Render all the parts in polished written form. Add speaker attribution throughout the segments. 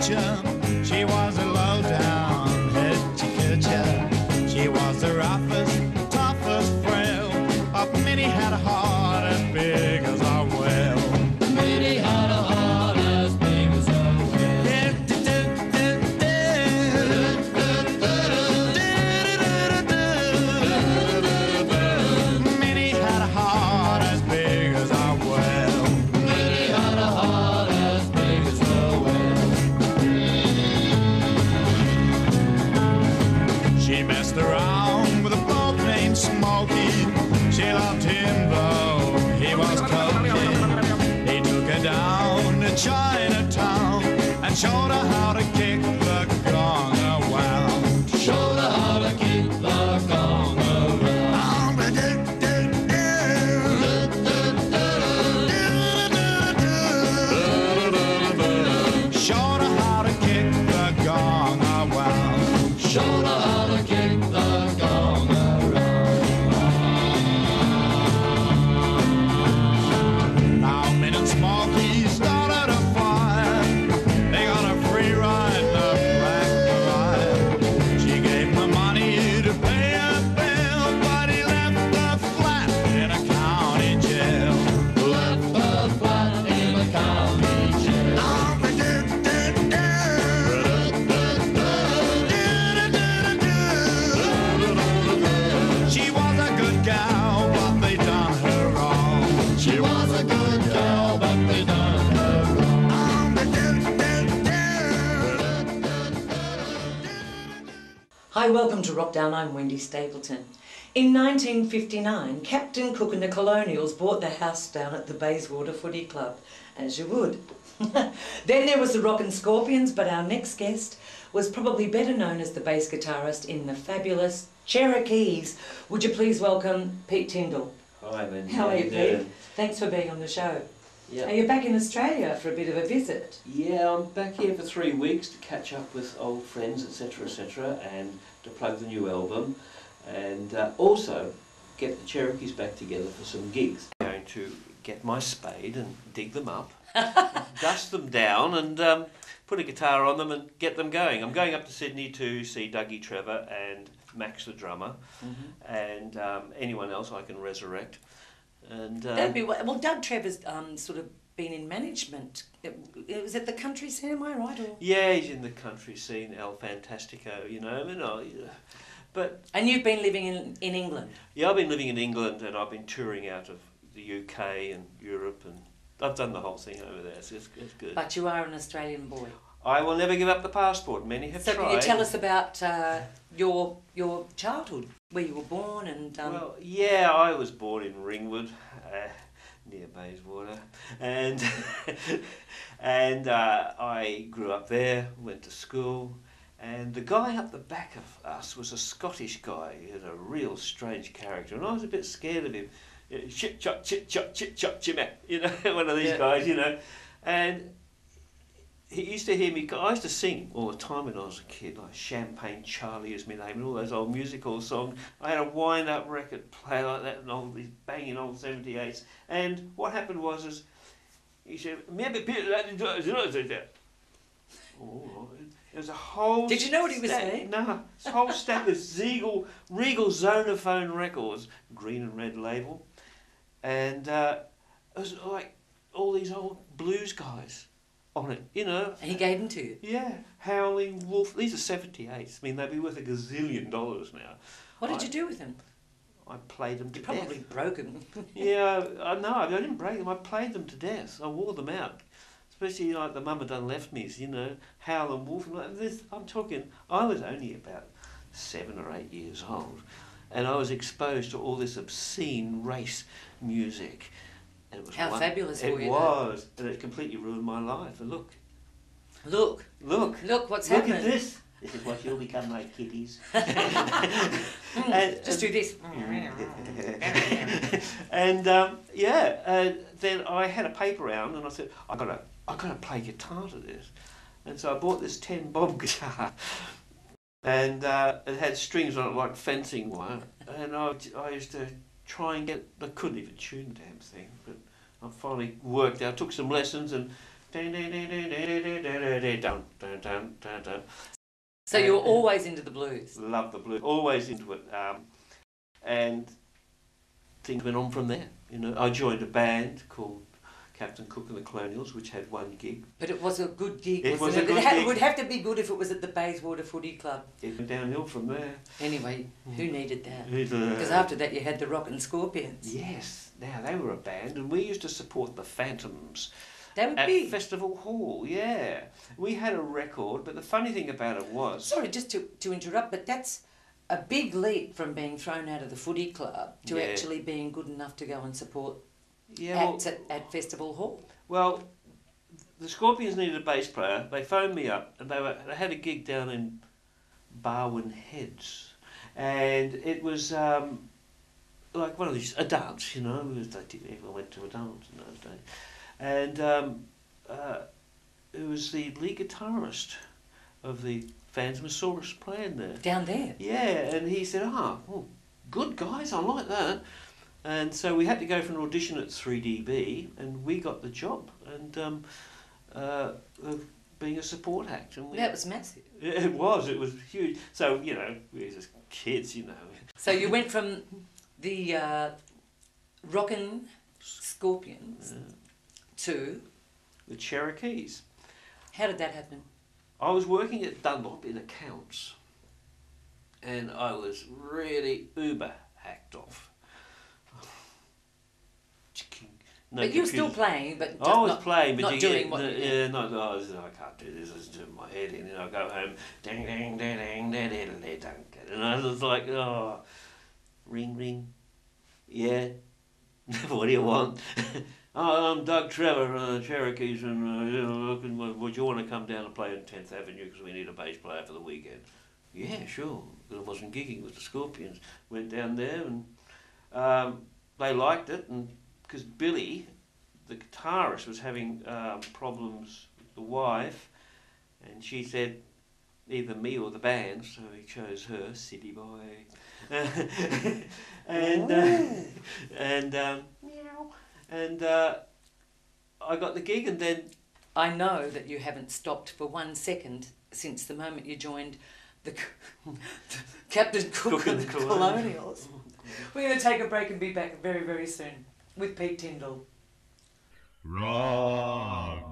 Speaker 1: moocher. She was a low-down hoochie-coocher. She was the roughest, toughest frail. But Minnie had a heart as big as a whale.
Speaker 2: Minnie had a heart as big as a whale.
Speaker 1: Minnie had a heart as big as a whale.
Speaker 2: Minnie had a heart as big as a whale.
Speaker 1: She messed around with a bloke named Smokey. She loved him though he was cokey. He took her down to Chinatown and showed her how to kick the gong around.
Speaker 2: Showed her how to kick the gong around.
Speaker 1: Showed her how to kick the gong around.
Speaker 2: Showed her how to kick the gong around.
Speaker 1: Now Min and Smokey started a fire. They got a free ride up Black Divide. She gave him the money to pay a bill, but he left the flat in a county jail.
Speaker 2: Left the flat in a county jail.
Speaker 1: She was a good gal, but they done her wrong.
Speaker 2: She was a good girl, but they done her wrong.
Speaker 3: Hi, welcome to Wrokdown. I'm Wendy Stapleton. In 1959, Captain Cook and the Colonials bought the house down at the Bayswater Footy Club, as you would. Then there was the Rockin' Scorpions, but our next guest was probably better known as the bass guitarist in the fabulous Cherokees. Would you please welcome Pete Tyndall?
Speaker 4: Hi, Wendy.
Speaker 3: How are you, Pete?
Speaker 4: doing?
Speaker 3: Thanks for being on the show.
Speaker 4: Yeah.
Speaker 3: Are you back in Australia for a bit of a visit?
Speaker 4: Yeah, I'm back here for 3 weeks to catch up with old friends, etc., and to plug the new album, and also get the Cherokees back together for some gigs. I'm going to get my spade and dig them up, dust them down, and put a guitar on them and get them going. I'm going up to Sydney to see Dougie Trevor and Max the drummer, and anyone else I can resurrect. And
Speaker 3: That'd be well. Doug Trevor's sort of been in management. Was it the country scene? Am I right? Or?
Speaker 4: yeah, he's in the country scene, El Fantastico, but
Speaker 3: And you've been living in England.
Speaker 4: yeah, I've been living in England and I've been touring out of the UK and Europe, and I've done the whole thing over there, so it's good.
Speaker 3: But you are an Australian boy.
Speaker 4: I will never give up the passport. Many have
Speaker 3: So
Speaker 4: tried.
Speaker 3: can you tell us about your childhood, where you were born and...
Speaker 4: Well, yeah, I was born in Ringwood, near Bayswater, and and I grew up there, went to school, and the guy up the back of us was a Scottish guy. He had a real strange character, and I was a bit scared of him. Shit chop, chit chop, chit chop, chimac, one of these guys, and he used to hear me. I used to sing all the time when I was a kid, like Champagne Charlie is my name, and all those old musical songs. I had a wind-up record player like that, and all these banging old 78s. And what happened was, he said, "Maybe people like to do that." Oh, it was a whole.
Speaker 3: Did you know what he was saying?
Speaker 4: No, it's a whole stack of Regal Zonophone records, green and red label, and it was like all these old blues guys on it,
Speaker 3: And he gave them to you?
Speaker 4: Yeah, Howling Wolf. These are 78s. I mean, they'd be worth $1 gazillion now.
Speaker 3: What did you do with them?
Speaker 4: I played them to
Speaker 3: You
Speaker 4: death.
Speaker 3: probably broke them.
Speaker 4: Yeah, no, I didn't break them. I played them to death. I wore them out. Especially like the Mama Done Left Me's, Howling Wolf. Like this, I'm talking, I was only about 7 or 8 years old, and I was exposed to all this obscene race music. And it was
Speaker 3: How fabulous for you,
Speaker 4: It was, and it completely ruined my life. And look,
Speaker 3: Look, what's happening.
Speaker 4: Look at this. This is what you'll become like, kiddies.
Speaker 3: Just do this.
Speaker 4: And then I had a paper round, and I said, I gotta play guitar to this. And so I bought this 10-bob guitar, and it had strings on it like fencing wire. And I used to I couldn't even tune the damn thing, but I finally worked out, took some lessons, and
Speaker 3: So you were always into the blues?
Speaker 4: Love the blues, always into it. And things went on from there. You know, I joined a band called Captain Cook and the Colonials, which had one gig.
Speaker 3: But it was a good gig,
Speaker 4: It
Speaker 3: wasn't
Speaker 4: was a good
Speaker 3: It
Speaker 4: gig.
Speaker 3: would have to be good if it was at the Bayswater Footy Club.
Speaker 4: It went downhill from there.
Speaker 3: Anyway, who needed that?
Speaker 4: Because
Speaker 3: Because after that you had the Rockin' Scorpions.
Speaker 4: yes, now they were a band, and we used to support the Phantoms
Speaker 3: They were
Speaker 4: at
Speaker 3: big.
Speaker 4: Festival Hall. Yeah, we had a record, but the funny thing about it was,
Speaker 3: Sorry, just to interrupt, but that's a big leap from being thrown out of the footy club to
Speaker 4: Yeah.
Speaker 3: actually being good enough to go and support
Speaker 4: yeah,
Speaker 3: acts at Festival Hall.
Speaker 4: well, the Scorpions needed a bass player. They phoned me up, and they had a gig down in Barwon Heads, and it was like one of these, a dance, you know. Everyone went to a dance in those days, and it was the lead guitarist of the Phantomosaurus playing there.
Speaker 3: Down there.
Speaker 4: Yeah, and he said, oh, good guys, I like that. And so we had to go for an audition at 3DB, and we got the job, and of being a support act. And
Speaker 3: That was massive.
Speaker 4: it was huge. So, you know, we were just kids, you know.
Speaker 3: So you went from the Rockin' Scorpions to...
Speaker 4: The Cherokees.
Speaker 3: How did that happen?
Speaker 4: I was working at Dunlop in accounts, and I was really uber hacked off. No
Speaker 3: but you were still
Speaker 4: computers.
Speaker 3: playing, but
Speaker 4: I was
Speaker 3: not,
Speaker 4: playing, but
Speaker 3: not
Speaker 4: you
Speaker 3: doing
Speaker 4: get,
Speaker 3: what you
Speaker 4: yeah,
Speaker 3: did.
Speaker 4: no, I can't do this. It's doing my head in, and I go home, ding, ding, ding, ding, ding, ding, ding, ding, and I was like, oh, ring, ring, yeah, what do you want? Oh, I'm Doug Trevor, Cherokees, and would you want to come down and play on 10th Avenue because we need a bass player for the weekend? Yeah, sure. Because I wasn't gigging with the Scorpions. Went down there, and they liked it, and because Billy, the guitarist, was having problems with the wife, and she said either me or the band, so he chose her, City Boy. and meow. And I got the gig, and then
Speaker 3: I know that you haven't stopped for 1 second since the moment you joined the Captain Cook and the Colonials. We're going to take a break and be back very, very soon with Pete Tyndall.
Speaker 2: Wrokdown.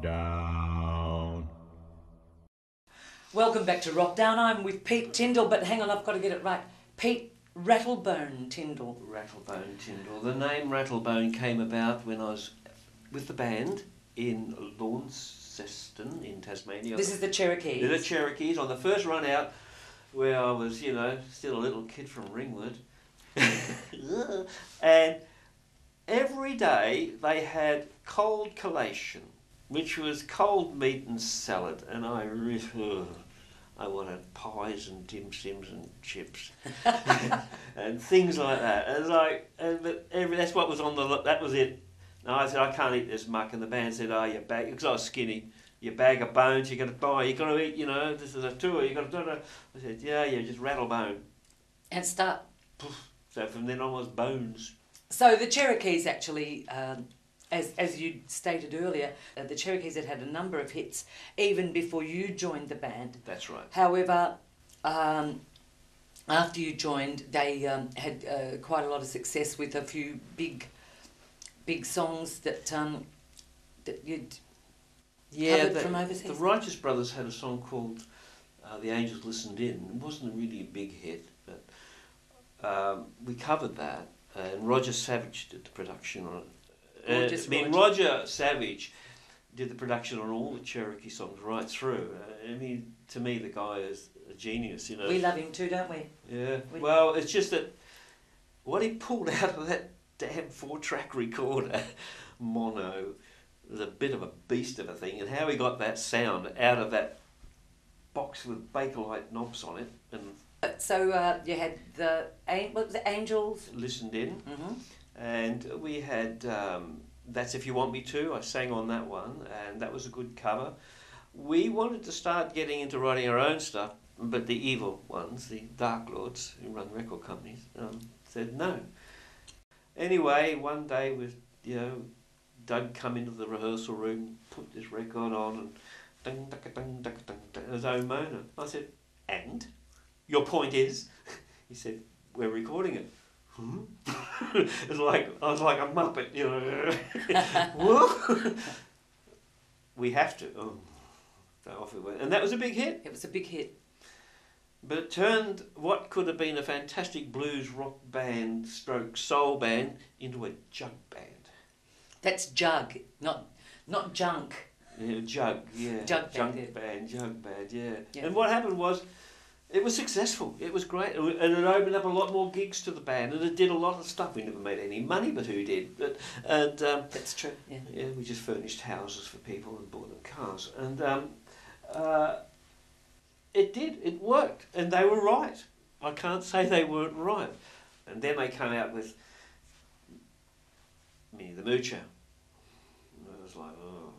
Speaker 3: Welcome back to Wrokdown. I'm with Pete Tyndall, but hang on, I've got to get it right. Pete Rattlebone Tyndall.
Speaker 4: Rattlebone Tyndall. The name Rattlebone came about when I was with the band in Launceston in Tasmania.
Speaker 3: This is the Cherokees.
Speaker 4: The Cherokees on the first run out, where I was, you know, still a little kid from Ringwood. And every day they had cold collation, which was cold meat and salad, and I wanted pies and dim sims and chips and things like that. And it's like, that's what was on that was it. And I said, I can't eat this muck, and the band said, oh, you bag, because I was skinny, you bag of bones, you got to buy, you got to eat, you know, this is a tour, you got to do it. I said, yeah, just rattlebone.
Speaker 3: And start.
Speaker 4: So from then on was bones.
Speaker 3: So the Cherokees actually, as you stated earlier, the Cherokees had had a number of hits even before you joined the band.
Speaker 4: That's right.
Speaker 3: However, after you joined, they had quite a lot of success with a few big songs that you'd covered from overseas.
Speaker 4: The Righteous Brothers had a song called The Angels Listened In. It wasn't really a big hit, but we covered that, and Roger Savage did the production on it. Roger Savage did the production on all the Cherokee songs right through. To me, the guy is a genius, you know.
Speaker 3: We love him too, don't we?
Speaker 4: Yeah. Well, it's just that what he pulled out of that damn 4-track recorder, mono, was a bit of a beast of a thing, and how he got that sound out of that box with Bakelite knobs on it, and
Speaker 3: so you had the Angels
Speaker 4: listened in,
Speaker 3: mm-hmm.
Speaker 4: and we had That's If You Want Me To. I sang on that one, and that was a good cover. We wanted to start getting into writing our own stuff, but the evil ones, the Dark Lords who run record companies, said no. Anyway, one day with Doug come into the rehearsal room, put this record on, and ding, ding, ding, ding, ding, ding, his own moaner. I said, and? Your point is? He said, we're recording it. It was like, I was like a muppet, you know. What? We have to. Oh. So off it went. And that was a big hit.
Speaker 3: It was a big hit.
Speaker 4: But it turned what could have been a fantastic blues rock band stroke soul band into a jug band.
Speaker 3: That's jug, not junk.
Speaker 4: Yeah, jug, yeah.
Speaker 3: Jug
Speaker 4: band, yeah.
Speaker 3: Yeah.
Speaker 4: And what happened was, it was successful. It was great. And it opened up a lot more gigs to the band. And it did a lot of stuff. We never made any money, but who did?
Speaker 3: That's true, yeah.
Speaker 4: Yeah, we just furnished houses for people and bought them cars. And it did. It worked. And they were right. I can't say they weren't right. And then they came out with Minnie the Moocher. And I was like, oh.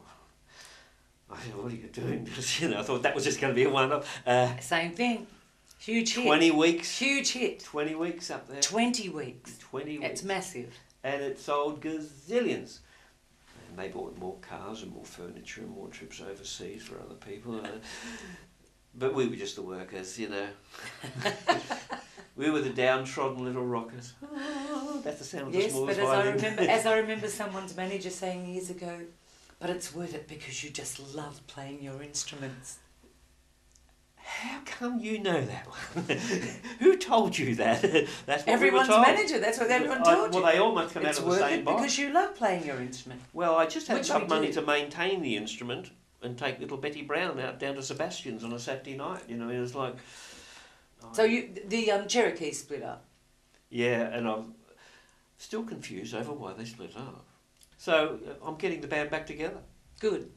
Speaker 4: I said, what are you doing? You know, I thought that was just going to be a one-off.
Speaker 3: Same thing. Huge hit.
Speaker 4: 20 weeks.
Speaker 3: Huge hit.
Speaker 4: 20 weeks up there.
Speaker 3: 20 weeks.
Speaker 4: 20 weeks.
Speaker 3: It's massive.
Speaker 4: And it sold gazillions. And they bought more cars and more furniture and more trips overseas for other people. But we were just the workers, you know. We were the downtrodden little rockers. Oh, that's the sound of the
Speaker 3: Yes,
Speaker 4: smallest
Speaker 3: but
Speaker 4: violin.
Speaker 3: as I remember someone's manager saying years ago, but it's worth it because you just love playing your instruments.
Speaker 4: How come you know that one? Who told you that? That's what
Speaker 3: Everyone's
Speaker 4: we were told.
Speaker 3: manager, that's what everyone told you.
Speaker 4: Well, they all must come out
Speaker 3: It's
Speaker 4: of the
Speaker 3: worth
Speaker 4: same
Speaker 3: it
Speaker 4: box.
Speaker 3: because you love playing your instrument.
Speaker 4: Well, I just had
Speaker 3: Which
Speaker 4: enough
Speaker 3: we
Speaker 4: money
Speaker 3: do.
Speaker 4: to maintain the instrument and take little Betty Brown out down to Sebastian's on a Saturday night. You know, it was like.
Speaker 3: So the Cherokee split up.
Speaker 4: Yeah, and I'm still confused over why they split up. So I'm getting the band back together.
Speaker 3: Good.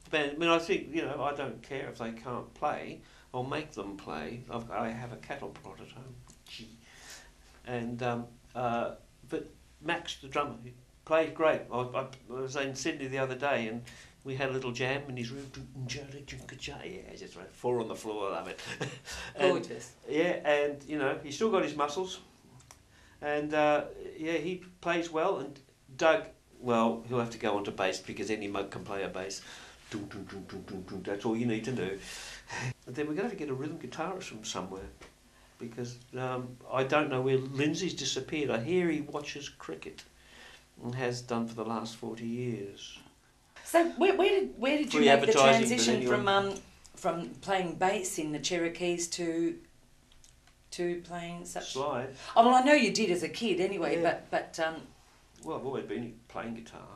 Speaker 4: The band. I mean, I think I don't care if they can't play. I'll make them play. I have a cattle prod at home. Gee. And but Max, the drummer, he played great. I was in Sydney the other day and we had a little jam in his room. Yeah, just right, 4 on the floor. I love it.
Speaker 3: Gorgeous.
Speaker 4: Yeah, and he's still got his muscles, and he plays well. And Doug, well, he'll have to go on to bass because any mug can play a bass. That's all you need to do. But then we're going to have to get a rhythm guitarist from somewhere because I don't know where Lindsay's disappeared. I hear he watches cricket and has done for the last 40 years.
Speaker 3: So where did you
Speaker 4: Free
Speaker 3: make the
Speaker 4: advertising,
Speaker 3: transition
Speaker 4: but anyway.
Speaker 3: from playing bass in the Cherokees to playing such?
Speaker 4: Slide.
Speaker 3: Oh well, I know you did as a kid anyway,
Speaker 4: Yeah.
Speaker 3: but
Speaker 4: Well, I've always been playing guitar.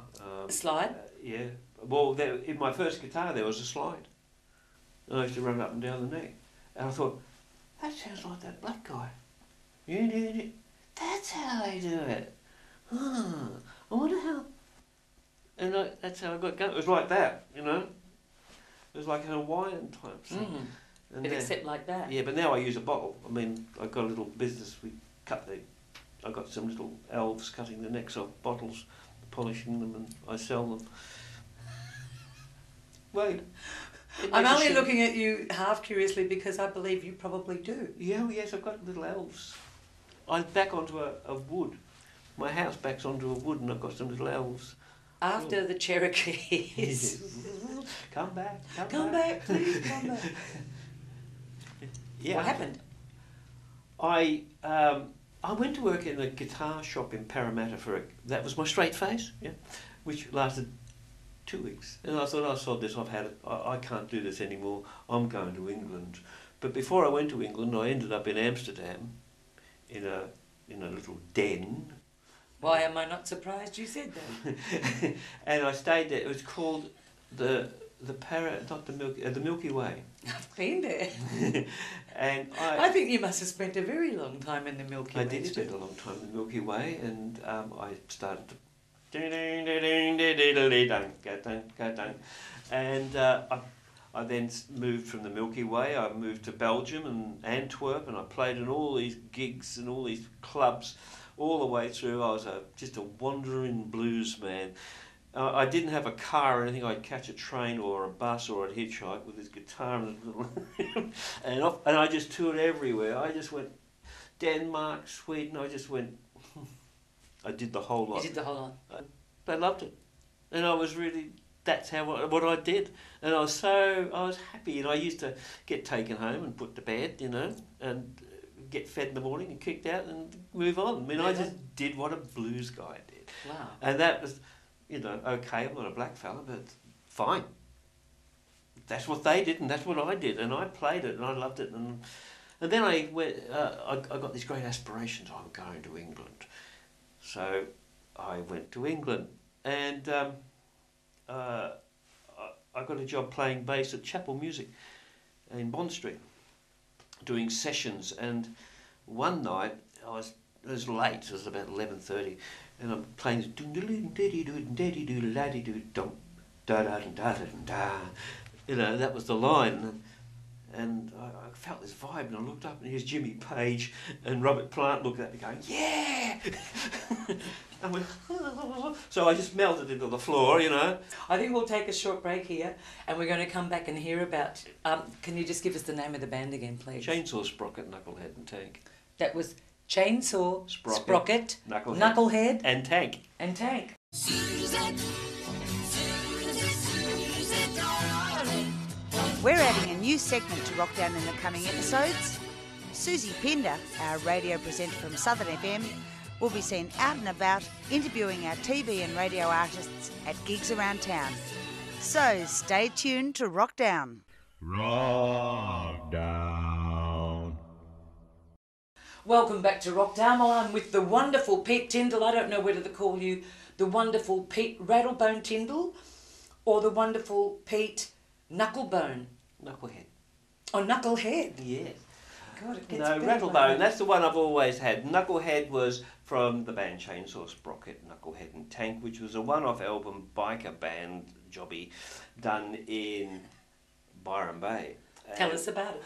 Speaker 3: slide.
Speaker 4: Yeah. Well, in my first guitar there was a slide. And I used to run it up and down the neck. And I thought, that sounds like that black guy. Yeah. That's how they do it. I wonder how. And that's how I got going. It was like that, It was like an Hawaiian type thing.
Speaker 3: Mm.
Speaker 4: And
Speaker 3: But
Speaker 4: then-
Speaker 3: except like that.
Speaker 4: Yeah, but now I use a bottle. I mean, I've got a little business. I've got some little elves cutting the necks off bottles, polishing them, and I sell them. Well,
Speaker 3: I'm only looking at you half curiously because I believe you probably do.
Speaker 4: Yeah, yes, I've got little elves. I back onto a wood. My house backs onto a wood, and I've got some little elves.
Speaker 3: After the Cherokees.
Speaker 4: Come back,
Speaker 3: Come back, please come back.
Speaker 4: Yeah.
Speaker 3: What happened?
Speaker 4: I went to work in a guitar shop in Parramatta that was my straight face, yeah, which lasted 2 weeks. And I thought, I sod this, I've had it, I can't do this anymore, I'm going to England. But before I went to England, I ended up in Amsterdam, in a little den.
Speaker 3: Why am I not surprised you said that?
Speaker 4: And I stayed there. It was called the Milky Way.
Speaker 3: I've been there.
Speaker 4: And
Speaker 3: I think you must have spent a very long time in the Milky Way.
Speaker 4: I did spend a long time in the Milky Way, and I started to and I then moved from the Milky Way. I moved to Belgium and Antwerp, and I played in all these gigs and all these clubs all the way through. I was just a wandering blues man. I didn't have a car or anything. I'd catch a train or a bus or I'd hitchhike with this guitar and I just toured everywhere. I just went Denmark, Sweden. I did the whole lot.
Speaker 3: You did the whole lot.
Speaker 4: They loved it. and I was really, that's what I did, and I was happy, and I used to get taken home and put to bed, you know, and get fed in the morning and kicked out and move on. I mean, I just did what a blues guy did.
Speaker 3: Wow.
Speaker 4: And that was, you know, okay, I'm not a black fella, but fine. That's what they did, and that's what I did, and I played it, and I loved it, and then I went. I got these great aspirations. I'm going to England, so I went to England, and I got a job playing bass at Chapel Music in Bond Street, doing sessions. And one night it was late. It was about 11:30, and I'm playing you know, that was the line, and I felt this vibe, and I looked up, and here's Jimmy Page and Robert Plant looking at me going, yeah! I went, so I just melted into the floor, you know.
Speaker 3: I think we'll take a short break here, and we're going to come back and hear about... can you just give us the name of the band again, please?
Speaker 4: Chainsaw, Sprocket, Knucklehead and Tank.
Speaker 3: That was Chainsaw,
Speaker 4: Sprocket,
Speaker 3: Knucklehead
Speaker 4: and Tank.
Speaker 3: And Tank.
Speaker 5: We're adding a new segment to Wrokdown in the coming episodes. Susie Pinder, our radio presenter from Southern FM, will be seen out and about interviewing our TV and radio artists at gigs around town. So stay tuned to Wrokdown.
Speaker 2: Wrokdown.
Speaker 3: Welcome back to Wrokdown. Well, I'm with the wonderful Pete Tyndall. I don't know whether to call you the wonderful Pete Rattlebone Tyndall or the wonderful Pete Knucklebone.
Speaker 4: Knucklehead.
Speaker 3: Oh, Knucklehead.
Speaker 4: Yes.
Speaker 3: God, it gets
Speaker 4: No,
Speaker 3: better,
Speaker 4: Rattlebone,
Speaker 3: doesn't it?
Speaker 4: that's the one I've always had. Knucklehead was from the band Chainsaw, Sprocket, Knucklehead and Tank, which was a one-off album biker band jobby done in Byron Bay.
Speaker 3: Tell us about it.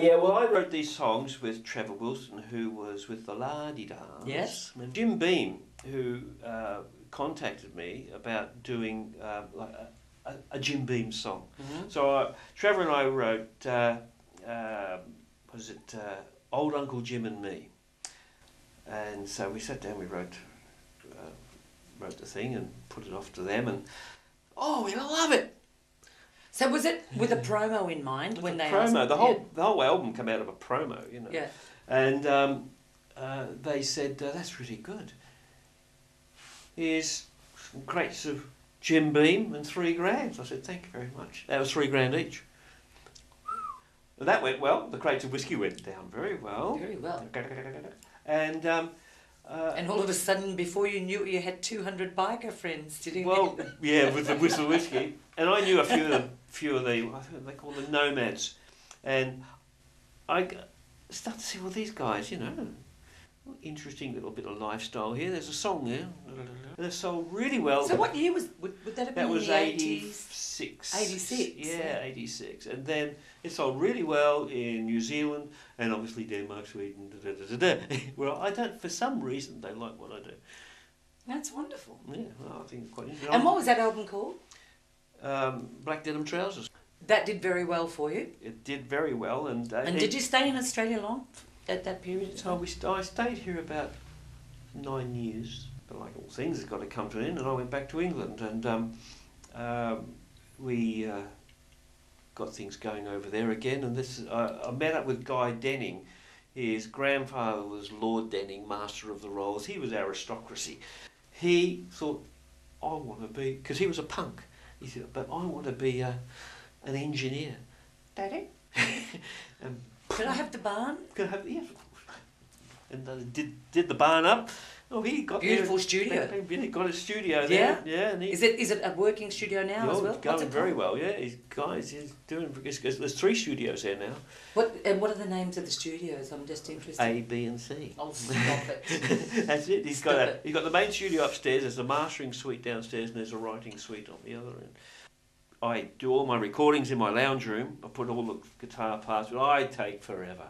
Speaker 4: Yeah, well, I wrote these songs with Trevor Wilson, who was with the La-Di-Dahs.
Speaker 3: Yes.
Speaker 4: And Jim Beam, who contacted me about doing like a Jim Beam song.
Speaker 3: Mm-hmm.
Speaker 4: So Trevor and I wrote, Old Uncle Jim and Me. And so we sat down, we wrote the thing and put it off to them, and we love it.
Speaker 3: So was it with a promo in mind when they
Speaker 4: promo?
Speaker 3: asked?
Speaker 4: The whole album came out of a promo, you know.
Speaker 3: Yeah.
Speaker 4: And they said, that's really good. Here's some crates of Jim Beam and $3,000. I said, thank you very much. That was $3,000 each. And that went well. The crates of whiskey went down very well.
Speaker 3: Very well.
Speaker 4: And
Speaker 3: And all of a sudden, before you knew it, you had 200 biker friends. Did you?
Speaker 4: well, yeah, with the whiskey. And I knew a few of the, I think they call them nomads. And I started to see, well, these guys, you know, interesting little bit of lifestyle here. There's a song there. And it sold really well.
Speaker 3: So what year would that have been?
Speaker 4: That was
Speaker 3: in the
Speaker 4: 86.
Speaker 3: 86.
Speaker 4: Yeah, 86. And then it sold really well in New Zealand and obviously Denmark, Sweden, Well, I don't, for some reason, they like what I do.
Speaker 3: That's wonderful.
Speaker 4: Yeah, well, I think it's quite interesting.
Speaker 3: And what was that album called?
Speaker 4: Black Denim Trousers.
Speaker 3: That did very well for you.
Speaker 4: It did very well. And
Speaker 3: did you stay in Australia long at that period of time?
Speaker 4: I stayed here about 9 years. But like all things, it's got to come to an end, and I went back to England, and we got things going over there again. And I met up with Guy Denning. His grandfather was Lord Denning, Master of the Rolls. He was aristocracy. He thought, I want to be, because he was a punk. He said, but I want to be an engineer. Daddy?
Speaker 3: Could I have the barn?
Speaker 4: Could I have, yes, of course. And did the barn up. Oh, he got
Speaker 3: beautiful studio.
Speaker 4: He got a studio there. Yeah. And
Speaker 3: is it a working studio now as well?
Speaker 4: It's going very well. Yeah, he's doing. There's 3 studios there now.
Speaker 3: What are the names of the studios? I'm just interested.
Speaker 4: A, B, and C.
Speaker 3: Oh, stop it.
Speaker 4: That's it. He's got the main studio upstairs. There's a mastering suite downstairs, and there's a writing suite on the other end. I do all my recordings in my lounge room. I put all the guitar parts, but I take forever.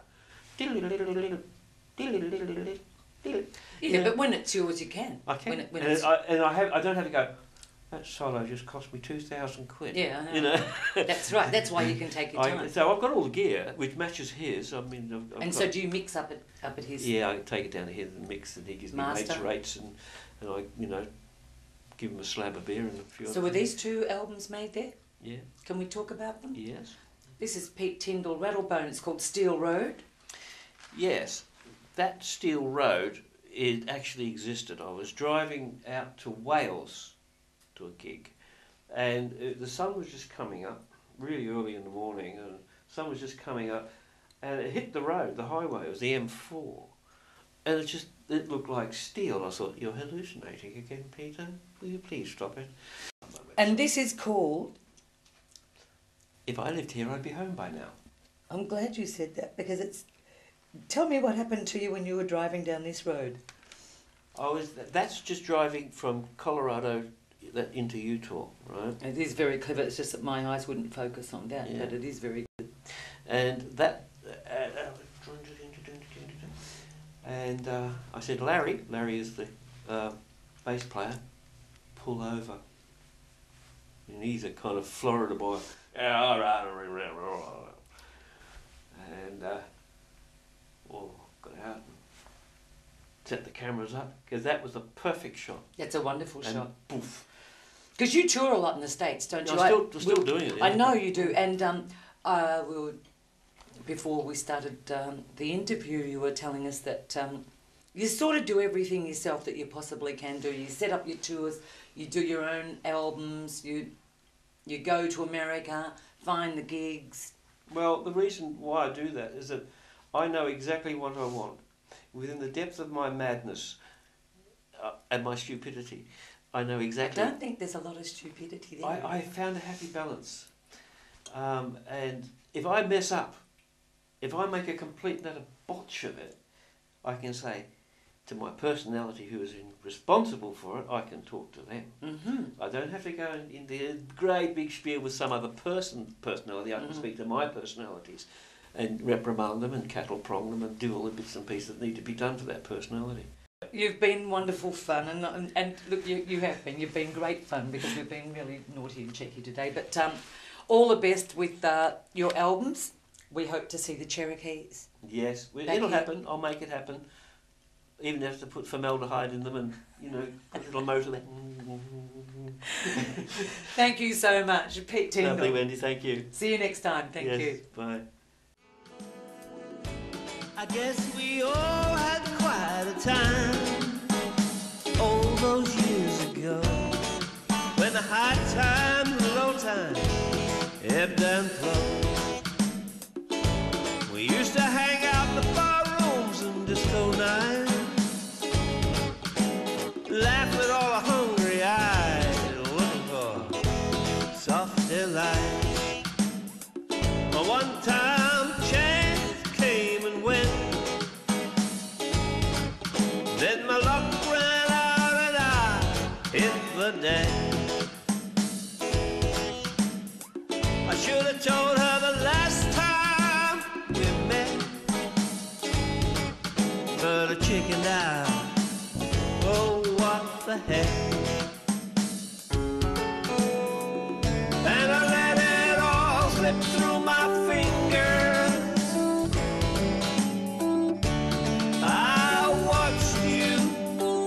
Speaker 3: Yeah, but when it's yours, you can.
Speaker 4: I can.
Speaker 3: When
Speaker 4: I don't have to go, that solo just cost me 2,000 quid.
Speaker 3: Yeah, I know.
Speaker 4: You know?
Speaker 3: That's right. That's why you can take your time.
Speaker 4: So I've got all the gear, which matches his. I mean,
Speaker 3: so do you mix up at his?
Speaker 4: Yeah, I take it down to his and mix, and he gives me mates rates, and I, give them a slab of beer and a few.
Speaker 3: So were these 2 albums made there?
Speaker 4: Yeah.
Speaker 3: Can we talk about them?
Speaker 4: Yes.
Speaker 3: This is Pete Tyndall, Rattlebone. It's called Steel Road.
Speaker 4: Yes, that Steel Road, it actually existed. I was driving out to Wales to a gig, and the sun was just coming up really early in the morning, and the sun was just coming up, and it hit the road, the highway. It was the M4, and it looked like steel. I thought, you're hallucinating again, Peter. Will you please stop it?
Speaker 3: And this is called...
Speaker 4: If I lived here, I'd be home by now.
Speaker 3: I'm glad you said that, because it's... Tell me what happened to you when you were driving down this road.
Speaker 4: That's just driving from Colorado into Utah, right?
Speaker 3: It is very clever. It's just that my eyes wouldn't focus on that,
Speaker 4: Yeah.
Speaker 3: but it is very good.
Speaker 4: And that... and I said, Larry is the bass player, pull over. And he's a kind of Florida boy. And got out and set the cameras up, because that was a perfect shot.
Speaker 3: It's a wonderful
Speaker 4: And
Speaker 3: shot.
Speaker 4: poof.
Speaker 3: Because you tour a lot in the States, don't you?
Speaker 4: I'm still doing it. Yeah.
Speaker 3: I know you do. And before we started the interview, you were telling us that you sort of do everything yourself that you possibly can do. You set up your tours, you do your own albums, you go to America, find the gigs.
Speaker 4: Well, the reason why I do that is that I know exactly what I want. Within the depth of my madness and my stupidity, I know exactly...
Speaker 3: I don't think there's a lot of stupidity there.
Speaker 4: I found a happy balance. And if I mess up, if I make a complete and utter botch of it, I can say to my personality who is responsible for it, I can talk to them.
Speaker 3: Mm-hmm.
Speaker 4: I don't have to go in the great big spiel with some other personality. I can speak to my personalities and reprimand them and cattle prong them and do all the bits and pieces that need to be done to that personality.
Speaker 3: You've been wonderful fun, and look, you have been. You've been great fun, because we've been really naughty and cheeky today. But all the best with your albums. We hope to see the Cherokees.
Speaker 4: Yes, it'll happen. I'll make it happen. Even have to put formaldehyde in them and, put a little motor there.
Speaker 3: Thank you so much, Pete Tyndall.
Speaker 4: Lovely, Wendy, thank you.
Speaker 3: See you next time. Thank you.
Speaker 4: Bye.
Speaker 6: I guess we all had quite a time all those years ago, when the high times and low times ebbed and flowed. We used to hang out in the bar rooms and disco nights, laugh at all the hungry eyes, looking for soft delight. But one time chance came and went, then my luck ran out and I hit the deck. I should have told her the last time we met, but I chickened out. Oh, what the heck. And I let it all slip through my fingers. I watched you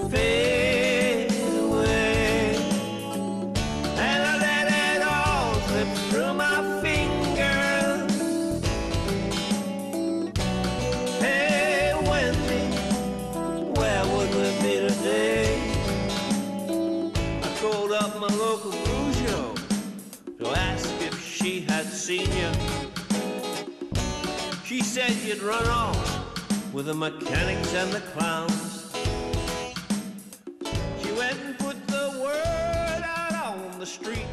Speaker 6: fade away, and I let it all slip through my fingers. Hey, Wendy, where would we be today? I called up my local Rougeau to ask if she had seen you. She said you'd run off with the mechanics and the clowns. She went and put the word out on the street.